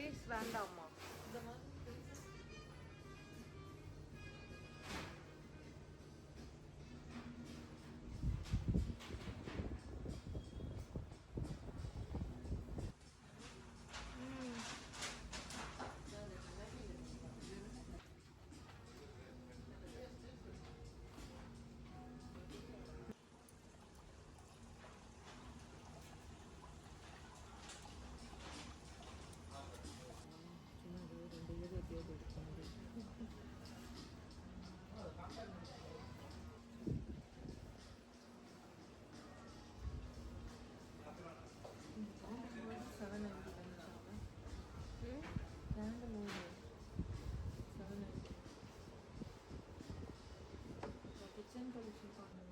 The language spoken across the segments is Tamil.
பீஸ் வேண்டாமா? இந்த மாதிரி கிச்சன் கலெக்ஷன் பண்ணுவோம்.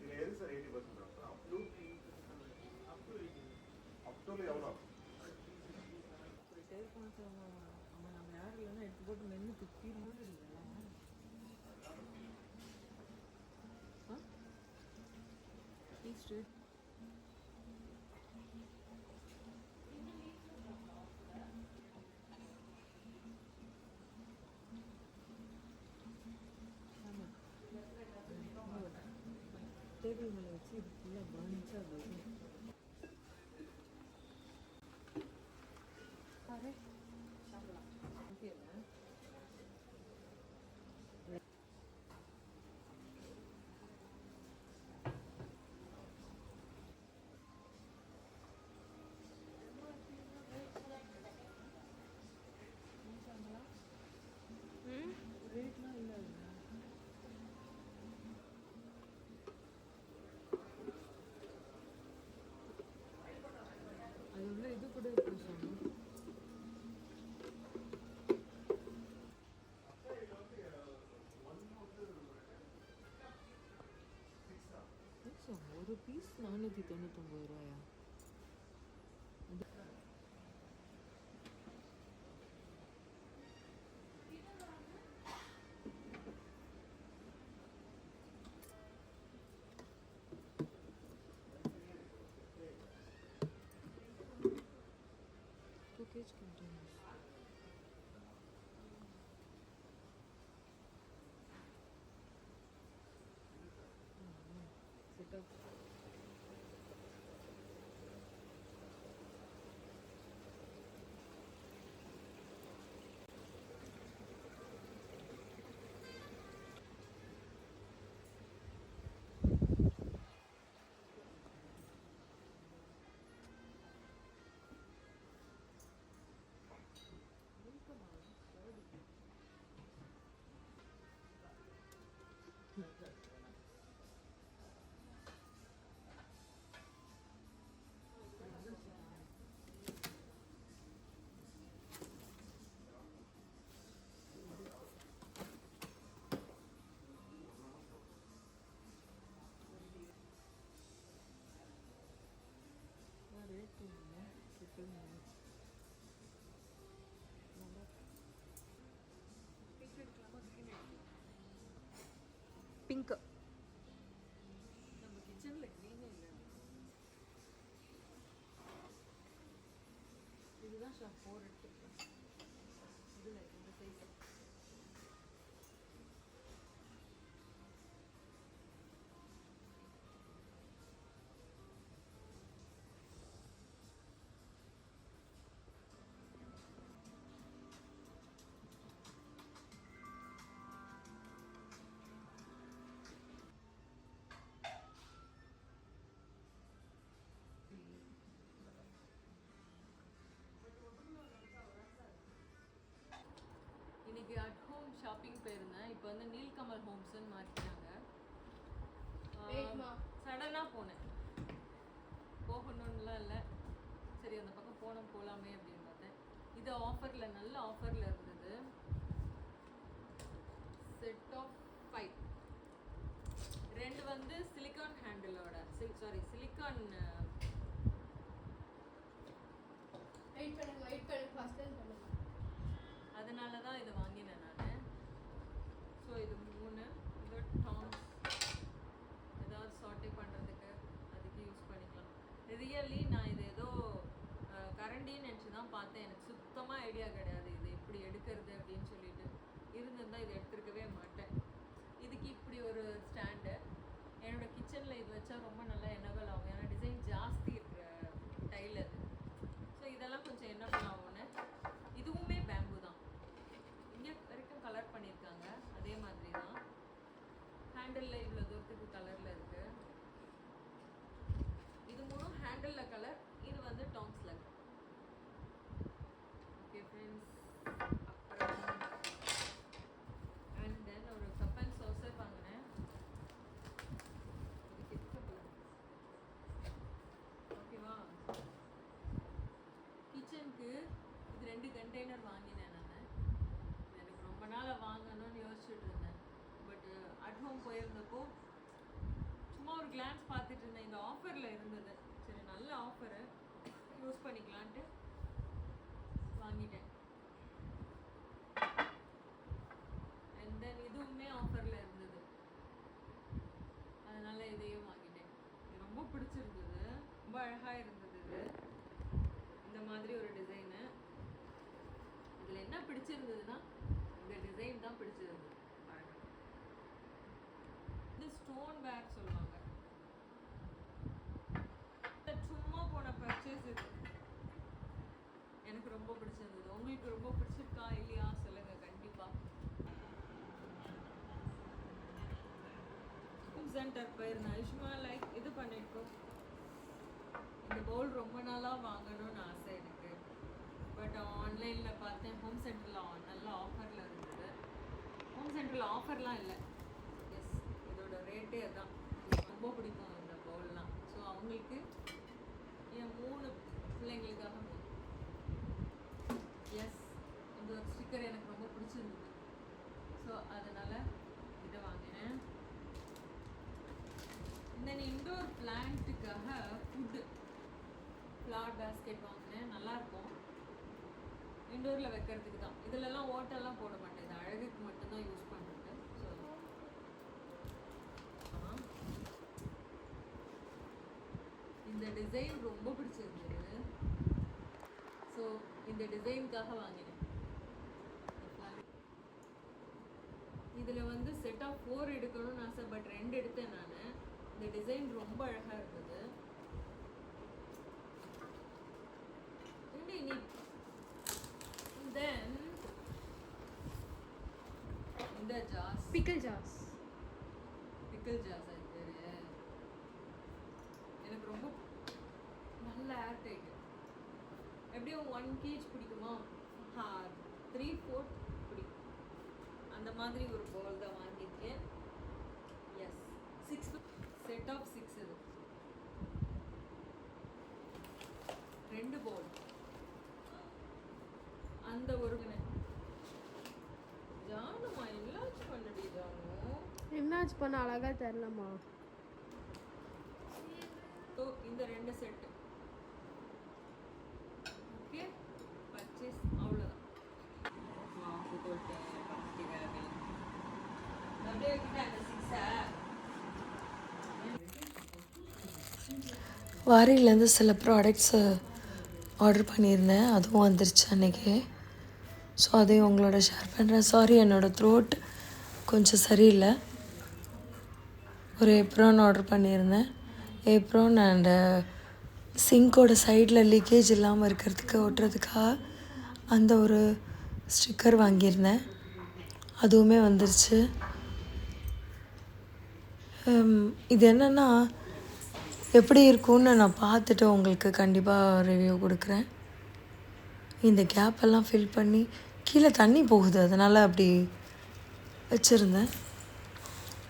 இது எது சார் 80% அப்டூல எவ்வளோ? போயிட்டே இருப்பான் சார். அவன் நம்ம யாரும் இல்லைன்னா எடுத்து போட்டு மென்று துப்பிடுவோம். ஈஸ்ட்டு டேபிள் மேலே வச்சு இது ஃபுல்லாக பர்ன்ஸாக வரும். பாரு சாப்பிடலாம். ஓகே ரேட்லாம் இல்லை. அது உள்ள இது கூட இருக்கு சாமி. ஒரு பீஸ் 499 ரூபாயா? Package containers. Set up. Pink நம்ம கிச்சன்ல க்ரீனே இல்லை. இதுதான் ஷாப் 4 எடுத்துருக்கேன். இதில் இந்த சைஸ் இன்னைக்கு அட் ஹோம் ஷாப்பிங் போயிருந்தேன். இப்போ வந்து நீல்கமல் ஹோம்ஸ்ன்னு மாற்றிட்டாங்க. சடனாக போனேன். போகணும்னுலாம் இல்லை, சரி அந்த பக்கம் போகலாமே அப்படின்னு பார்த்தேன். இது ஆஃபரில் நல்ல ஆஃபரில் இருந்தது. Set of 5. ரெண்டு வந்து சிலிக்கான் ஹேண்டிலோட சிலிக்கான் வெயிட் பண்ணுங்க ஃபர்ஸ்ட் டைம் பண்ணுங்க. அதனால தான் இது வாங்கினேன் நான். ஸோ இது 3 இது டாங்ஸ் ஏதாவது சாட்டே பண்ணுறதுக்கு அதுக்கு யூஸ் பண்ணிக்கலாம். ரியலி நான் இது ஏதோ கரண்டின்னு நினச்சி தான் பார்த்தேன். எனக்கு சுத்தமாக ஐடியா கிடையாது இது எப்படி எடுக்கிறது அப்படின்னு சொல்லிட்டு. இருந்திருந்தால் இது எடுத்துருக்கவே மாட்டேன். இதுக்கு இப்படி ஒரு ஸ்டாண்டு என்னோட கிச்சனில் இது வச்சா ரொம்ப நல்லா என்னவல் ஆகும். ஏன்னா டிசைன் ஜாஸ்தி இருக்கிற டைல் அது. ஸோ இதெல்லாம் கொஞ்சம் என்னவல் ஆகும்னு. இதுவுமே பேம்பு தான். இங்கே வரைக்கும் கலர் பண்ணியிருக்காங்க அதே மாதிரி தான். ஹேண்டிலில் இவ்வளோ தூரத்துக்கு கலரில் இருக்குது. இது 3 ஹேண்டிலில் கலர், இது வந்து டாங்ஸில். ஓகே ஃப்ரெண்ட்ஸ், அப்புறம் அண்ட் தென் ஒரு கப் அண்ட் சாசர் வாங்கினேன். ஓகேவா, கிச்சனுக்கு இது 2 கண்டெய்னர் வாங்கினேன் நான். எனக்கு ரொம்ப நாளாக வாங்கணும்னு யோசிச்சுட்டு இருந்தேன். பட் அட் ஹோம் போயிருந்தப்போ சும்மா ஒரு கிளான்ஸ் பார்த்துட்டு இருந்தேன். இந்த ஆஃபரில் இருந்தது. சரி, நல்ல ஆஃபரு, யூஸ் பண்ணிக்கலான்ட்டு வாங்கிட்டேன். அண்ட் தென் இதுவுமே ஆஃபரில் இருந்தது, அதனால இதையும் வாங்கிட்டேன். இது ரொம்ப பிடிச்சிருந்தது, ரொம்ப அழகாக இருந்தது. இது இந்த மாதிரி ஒரு டிசைனு. இதில் என்ன பிடிச்சிருந்ததுன்னா இந்த டிசைன் தான் பிடிச்சிருந்தது. பாருங்க, இது ஸ்டோன் வேர் சொல்லுவாங்க. சும்மா போன பர்ச்சேஸ் இது எனக்கு ரொம்ப பிடிச்சிருந்தது. உங்களுக்கு ரொம்ப பிடிச்சிருக்கா இல்லையா சொல்லுங்க கண்டிப்பா. சென்டர் போயிருந்தேன் சும்மா லைக் இது பண்ணிருக்கோம். இந்த பவுல் ரொம்ப நாளாக வாங்கணும்னு ஆசை எனக்கு. பட் ஆன்லைனில் பார்த்தேன், ஹோம் சென்டரில் நல்ல ஆஃபரில் இருந்தது. ஹோம் சென்டரில் ஆஃபர்லாம் இல்லை. எஸ், இதோட ரேட்டே அதுதான். ரொம்ப பிடிக்கும் இந்த பவுல்லாம். ஸோ அவங்களுக்கு என் 3 பிள்ளைங்களுக்காக எஸ், இந்த ஒரு ஸ்டிக்கர் எனக்கு ரொம்ப பிடிச்சிருந்தது. ஸோ அதனால் இதை வாங்கினேன். தென் இன்டோர் பிளான்ட்டுக்காக ஃபுட்டு ஃப்ளவர் பேஸ்கெட் வாங்கினேன். நல்லாயிருக்கும், இன்டோரில் வைக்கிறதுக்கு தான். இதிலெல்லாம் ஓட்டெல்லாம் போட மாட்டேன், இது அழகுக்கு மட்டும்தான் யூஸ் பண்ணுறது. ஸோ இந்த டிசைன் ரொம்ப பிடிச்சிருந்தது. ஸோ இந்த டிசைனுக்காக வாங்கினேன். இதில் வந்து செட் ஆஃப் 4 எடுக்கணும்னு ஆசை, பட் 2 எடுத்தேன் நான். இந்த டிசைன் ரொம்ப அழகாக இருந்தது. தென் இந்த ஜாஸ், பிக்கிள் ஜாஸ் அது பேரு. எனக்கு ரொம்ப நல்ல ஏர் டைட். எப்படியும் 1 kg பிடிக்குமா, 3/4 பிடிக்கும். அந்த மாதிரி ஒரு பவுல் தான் வாங்கியிருக்கேன். எஸ், 6 செட் ஆஃப் 6 இது. 2 பவுல். அந்த ஒரு ஜானுமா என்னாச்சு பண்ணடி ஜானு? என்னாச்சு பண்ண அழகா தெரியலமா. ஸோ இந்த 2 செட்டு ஓகே பர்ச்சேஸ் அவ்வளோதான். அப்படியே அந்த 6 வாரியிலேருந்து சில ப்ராடக்ட்ஸு ஆர்டர் பண்ணியிருந்தேன், அதுவும் வந்துருச்சு அன்றைக்கி. ஸோ அதையும் உங்களோட ஷேர் பண்ணுறேன். சாரி, என்னோடய த்ரோட் கொஞ்சம் சரியில்லை. ஒரு ஏப்ரான் ஆர்டர் பண்ணியிருந்தேன். ஏப்ரான் அண்டு சிங்கோட சைடில் லீக்கேஜ் இல்லாமல் இருக்கிறதுக்கு ஒட்டுறதுக்காக அந்த ஒரு ஸ்டிக்கர் வாங்கியிருந்தேன், அதுவுமே வந்துருச்சு. இது என்னென்னா எப்படி இருக்கும்னு நான் பார்த்துட்டு உங்களுக்கு கண்டிப்பாக ரிவ்யூ கொடுக்குறேன். இந்த கேப்பெல்லாம் ஃபில் பண்ணி கீழே தண்ணி போகுது, அதனால் அப்படி வச்சுருந்தேன்.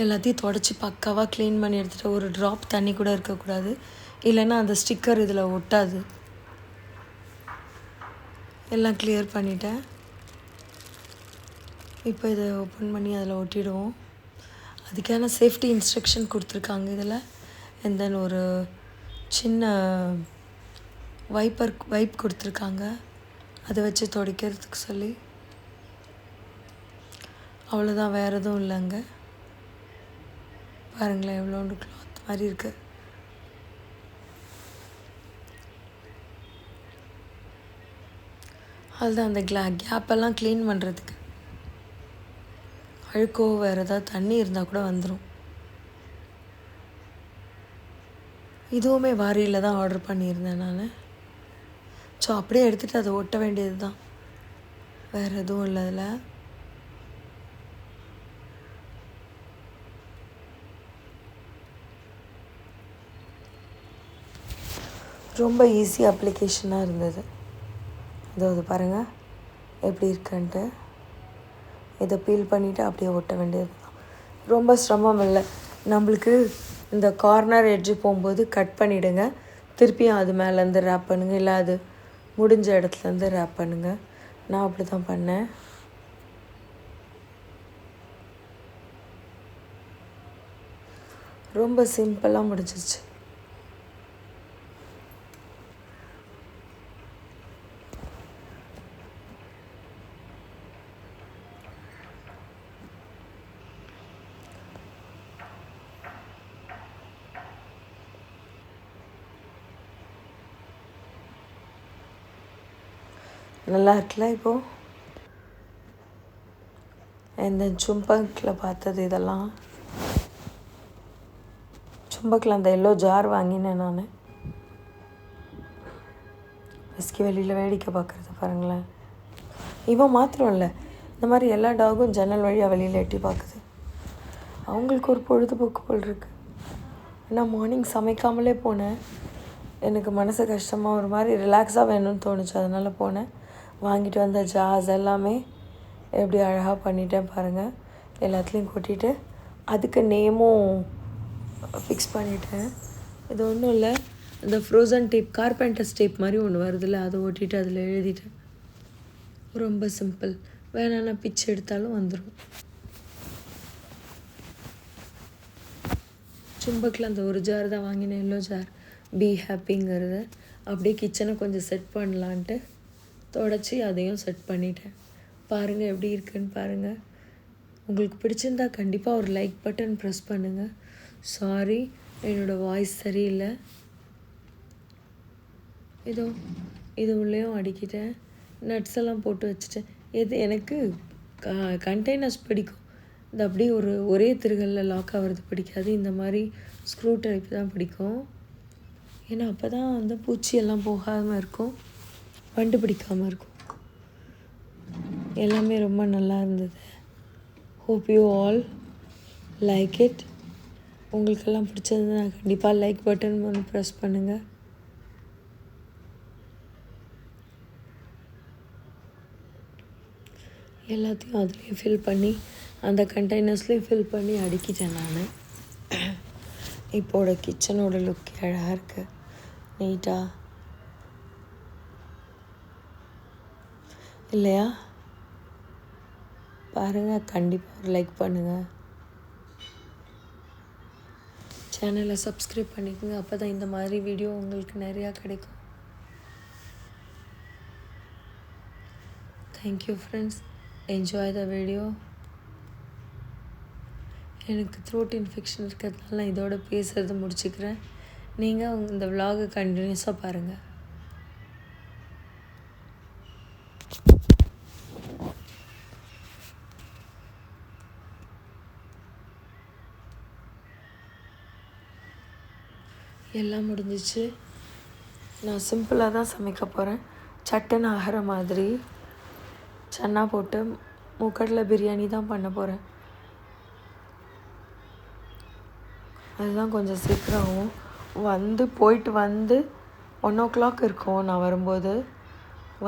எல்லாத்தையும் தொடச்சி பக்காவாக க்ளீன் பண்ணி எடுத்துகிட்டு, ஒரு ட்ராப் தண்ணி கூட இருக்கக்கூடாது, இல்லைன்னா அந்த ஸ்டிக்கர் இதில் ஒட்டாது. எல்லாம் கிளியர் பண்ணிட்டேன். இப்போ இதை ஓப்பன் பண்ணி அதில் ஒட்டிடுவோம். அதுக்கான சேஃப்டி இன்ஸ்ட்ரக்ஷன் கொடுத்துருக்காங்க இதில். அண்ட் தென் ஒரு சின்ன வைப் கொடுத்துருக்காங்க, அதை வச்சு துடைக்கிறதுக்கு சொல்லி. அவ்வளோதான், வேறு எதுவும் இல்லைங்க. பாருங்களேன் எவ்வளோண்டு கிளாத் மாதிரி இருக்குது. அதுதான் அந்த கேப்பெல்லாம் க்ளீன் பண்ணுறதுக்கு. அழுக்கோ வேறு ஏதாவது தண்ணி இருந்தால் கூட வந்துடும். இதுவுமே வாரியில் தான் ஆர்டர் பண்ணியிருந்தேன் நான். ஸோ அப்படியே எடுத்துகிட்டு அதை ஒட்ட வேண்டியது தான், வேறு எதுவும் இல்லை அதில். ரொம்ப ஈஸி அப்ளிகேஷனாக இருந்தது. இது பாருங்கள் எப்படி இருக்குன்ட்டு. இதை பீல் பண்ணிவிட்டு அப்படியே ஒட்ட வேண்டியது தான். ரொம்ப சிரமம் இல்லை. நம்மளுக்கு இந்த கார்னர் எட்ஜு போகும்போது கட் பண்ணிவிடுங்க, திருப்பியும் அது மேலேருந்து ரேப் பண்ணுங்கள், இல்லை அது முடிஞ்ச இடத்துலேருந்து ரேப் பண்ணுங்கள். நான் அப்படி தான் பண்ணேன். ரொம்ப சிம்பிளாக முடிஞ்சிருச்சு. நல்லா இருக்குல்ல இப்போது. இந்த சும்பக்கில் பார்த்தது இதெல்லாம். சும்பக்கில் அந்த எல்லோ ஜார் வாங்கினேன் நான். விஸ்கி வெளியில் வேடிக்கை பார்க்குறது பாருங்களேன். இவன் மாத்திரம் இல்லை, இந்த மாதிரி எல்லா டாகும் ஜன்னல் வழியாக வெளியில் எட்டி பார்க்குது. அவங்களுக்கு ஒரு பொழுதுபோக்கு போல் இருக்குது. நான் மார்னிங் சமைக்காமலே போனேன். எனக்கு மனசு கஷ்டமாக ஒரு மாதிரி ரிலாக்ஸாக வேணும்னு தோணுச்சு, அதனால் போனேன். வாங்கிட்டு வந்த ஜாஸ் எல்லாமே எப்படி அழகாக பண்ணிட்டேன் பாருங்கள். எல்லாத்துலேயும் கொட்டிட்டு அதுக்கு நேமும் ஃபிக்ஸ் பண்ணிட்டேன். இது ஒன்றும் இல்லை, இந்த ஃப்ரோசன் டேப், கார்பெண்டர்ஸ் டேப் மாதிரி ஒன்று வருதுல்ல, அதை ஒட்டிட்டு அதில் எழுதிட்டேன். ரொம்ப சிம்பிள். வேணா பிச்சு எடுத்தாலும் வந்துடும். சும்பக்கில் அந்த ஒரு ஜார் தான் வாங்கினேன், எல்லோ ஜார், பி ஹாப்பிங்கிறது. அப்படியே கிச்சனை கொஞ்சம் செட் பண்ணலான்ட்டு தொடச்சி அதையும் செட் பண்ணிட்டேன். பாருங்கள் எப்படி இருக்குன்னு பாருங்கள். உங்களுக்கு பிடிச்சிருந்தா கண்டிப்பாக ஒரு லைக் பட்டன் ப்ரெஸ் பண்ணுங்கள். சாரி, என்னோடய வாய்ஸ் சரியில்லை. இது உள்ளேயும் அடிக்கிட்டேன், நட்ஸ் எல்லாம் போட்டு வச்சுட்டேன். எனக்கு கண்டெய்னர்ஸ் பிடிக்கும். இது அப்படியே ஒரே திருகலில் லாக் ஆகிறது பிடிக்காது. இந்த மாதிரி ஸ்க்ரூ டைப் தான் பிடிக்கும். ஏன்னா அப்போ தான் பூச்சியெல்லாம் போகாமல் இருக்கும், வண்டு பிடிக்காமல் இருக்கும். எல்லாமே ரொம்ப நல்லா இருந்தது. Hope you all like it. உங்களுக்கெல்லாம் பிடிச்சதுன்னா கண்டிப்பாக லைக் பட்டன் ஒன்று ப்ரெஸ் பண்ணுங்கள். எல்லாத்தையும் அதுலேயும் ஃபில் பண்ணி, அந்த கண்டெய்னர்ஸ்லேயும் ஃபில் பண்ணி அடுக்கிட்டேன் நான். இப்போட கிச்சனோட லுக் அழகாக இருக்குது, நீட்டாக இல்லையா? பாருங்கள், கண்டிப்பாக ஒரு லைக் பண்ணுங்கள், சேனலை சப்ஸ்கிரைப் பண்ணிக்கோங்க. அப்போ தான் இந்த மாதிரி வீடியோ உங்களுக்கு நிறையா கிடைக்கும். Thank you friends, enjoy the video. எனக்கு த்ரோட் இன்ஃபெக்ஷன் இருக்கிறதுனால நான் இதோட பேசுகிறது முடிச்சுக்கிறேன். நீங்கள் இந்த விலாகை கண்டினியூஸாக பாருங்கள். எல்லாம் முடிஞ்சிச்சு. நான் சிம்பிளாக தான் சமைக்க போகிறேன். சட்டுன்னு ஆகிற மாதிரி சன்னா போட்டு மூக்கடலை பிரியாணி தான் பண்ண போகிறேன். அதுதான் கொஞ்சம் சீக்கிரம் போயிட்டு 1:00 இருக்கும். நான் வரும்போது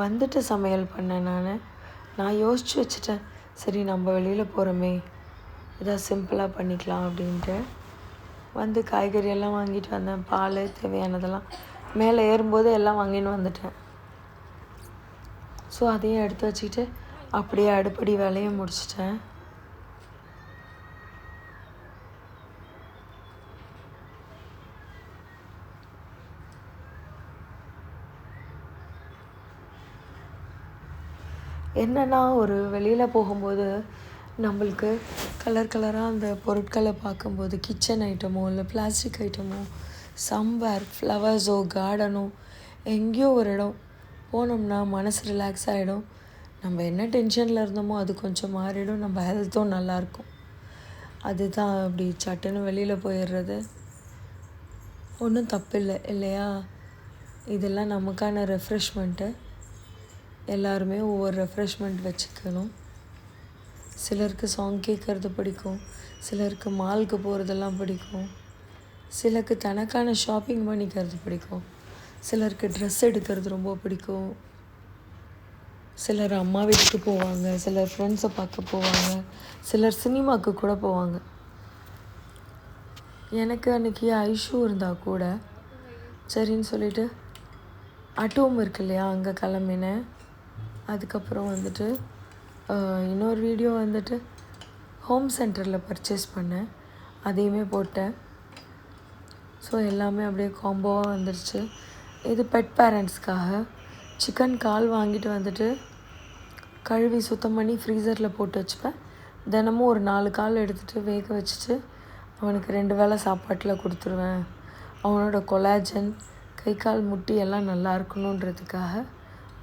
வந்துட்டு சமையல் பண்ணேன். நான் யோசித்து வச்சுட்டேன், சரி நம்ம வெளியில் போகிறோமே, எதாவது சிம்பிளாக பண்ணிக்கலாம் அப்படின்ட்டு காய்கறி எல்லாம் வாங்கிட்டு வந்தேன். பால் தேவையானதெல்லாம் மேலே ஏறும்போது எல்லாம் வாங்கின்னு வந்துட்டேன். ஸோ அதையும் எடுத்து வச்சுக்கிட்டு அப்படியே அடுப்படி வேலையை முடிச்சிட்டேன். என்னென்னா ஒரு வெளியில் போகும்போது நம்மளுக்கு கலர் கலராக அந்த பொருட்களை பார்க்கும்போது கிச்சன் ஐட்டமோ இல்லை பிளாஸ்டிக் ஐட்டமோ சம்வேர் ஃப்ளவர்ஸோ கார்டனோ எங்கேயோ ஒரு இடம் போனோம்னா மனசு ரிலாக்ஸ் ஆகிடும். நம்ம என்ன டென்ஷனில் இருந்தோமோ அது கொஞ்சம் மாறிடும். நம்ம ஹெல்த்தும் நல்லாயிருக்கும். அதுதான் அப்படி சட்டுன்னு வெளியில் போயிடுறது ஒன்றும் தப்பில்லை இல்லையா? இதெல்லாம் நமக்கான ரெஃப்ரெஷ்மெண்ட்டு. எல்லாருமே ஒவ்வொரு ரெஃப்ரெஷ்மெண்ட் வச்சுக்கணும். சிலருக்கு சாங் கேட்குறது பிடிக்கும், சிலருக்கு மாலுக்கு போகிறதெல்லாம் பிடிக்கும், சிலருக்கு தனக்கான ஷாப்பிங் பண்ணிக்கிறது பிடிக்கும், சிலருக்கு ட்ரெஸ் எடுக்கிறது ரொம்ப பிடிக்கும், சிலர் அம்மா வீட்டுக்கு போவாங்க, சிலர் ஃப்ரெண்ட்ஸை பார்க்க போவாங்க, சிலர் சினிமாவுக்கு கூட போவாங்க. எனக்கு அன்றைக்கி ஐஷு இருந்தால் கூட சரின்னு சொல்லிவிட்டு அட்டோம் இருக்கு இல்லையா, அங்கே கிளம்பினேன். அதுக்கப்புறம் வந்துட்டு இன்னொரு வீடியோ வந்துட்டு ஹோம் சென்டரில் பர்ச்சேஸ் பண்ணேன், அதையுமே போட்டேன். ஸோ எல்லாமே அப்படியே காம்போவாக வந்துருச்சு. இது பெட் பேரண்ட்ஸ்க்காக சிக்கன் கால் வாங்கிட்டு வந்துட்டு கழுவி சுத்தம் பண்ணி ஃப்ரீசரில் போட்டு வச்சுப்பேன். தினமும் ஒரு 4 கால் எடுத்துகிட்டு வேக வச்சுட்டு அவனுக்கு 2 வேளை சாப்பாட்டில் கொடுத்துருவேன். அவனோட கொலாஜன் கை கால் முட்டி எல்லாம் நல்லா இருக்கணுன்றதுக்காக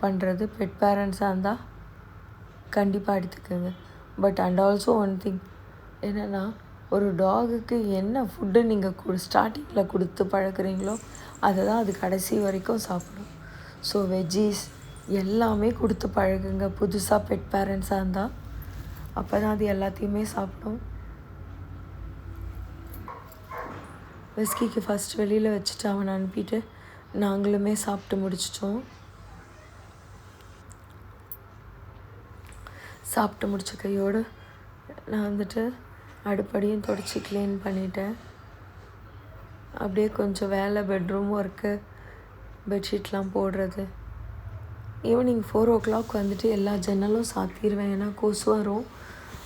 பண்ணுறது. பெட் பேரண்ட்ஸாக இருந்தால் கண்டிப்பாக எடுத்துக்கோங்க. But and also one thing என்னென்னா, ஒரு டாகுக்கு என்ன ஃபுட்டு நீங்கள் ஸ்டார்டிங்கில் கொடுத்து பழக்கிறீங்களோ அதை தான் அது கடைசி வரைக்கும் சாப்பிடும். ஸோ வெஜ்ஜீஸ் எல்லாமே கொடுத்து பழகுங்க புதுசாக பெட் பேரண்ட்ஸாக இருந்தால். அப்போ தான் அது எல்லாத்தையுமே சாப்பிடும். வெஸ்கிக்கு ஃபஸ்ட் வெளியில் வச்சுட்டு அவனை அனுப்பிட்டு நாங்களுமே சாப்பிட்டு முடிச்சிட்டோம். சாப்பிட்டு முடித்த கையோடு நான் வந்துட்டு அடுப்படியும் தொடச்சி க்ளீன் பண்ணிட்டேன். அப்படியே கொஞ்சம் வேலை, பெட்ரூம் ஒர்க்கு, பெட்ஷீட்லாம் போடுறது. ஈவினிங் 4 o'clock வந்துட்டு எல்லா ஜன்னலும் சாத்திடுவேன். ஏன்னா கொசு வரும்,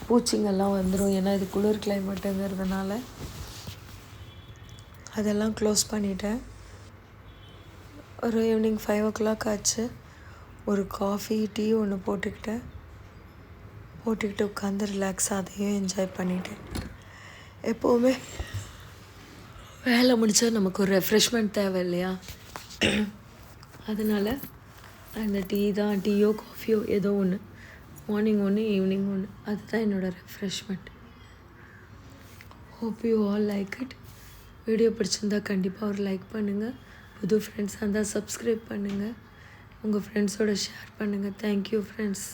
பூச்சிங்கெல்லாம் வந்துடும். ஏன்னா இது குளிர் கிளைமேட்டுங்கிறதுனால அதெல்லாம் க்ளோஸ் பண்ணிட்டேன். ஒரு ஈவினிங் 5 o'clock ஆச்சு. ஒரு காஃபி டீ ஒன்று போட்டுக்கிட்டு உட்காந்து ரிலாக்ஸாக அதையும் என்ஜாய் பண்ணிட்டேன். எப்போவுமே வேலை முடித்தா நமக்கு ஒரு ரெஃப்ரெஷ்மெண்ட் தேவை இல்லையா? அதனால் அந்த டீயோ காஃபியோ ஏதோ ஒன்று, மார்னிங் ஒன்று ஈவினிங் ஒன்று, அதுதான் என்னோடய refreshment. Hope you all like it. Video பிடிச்சிருந்தா கண்டிப்பாக ஒரு லைக் பண்ணுங்கள். புது ஃப்ரெண்ட்ஸாக இருந்தால் சப்ஸ்கிரைப் பண்ணுங்கள். உங்கள் ஃப்ரெண்ட்ஸோடு ஷேர் பண்ணுங்கள். Thank you friends.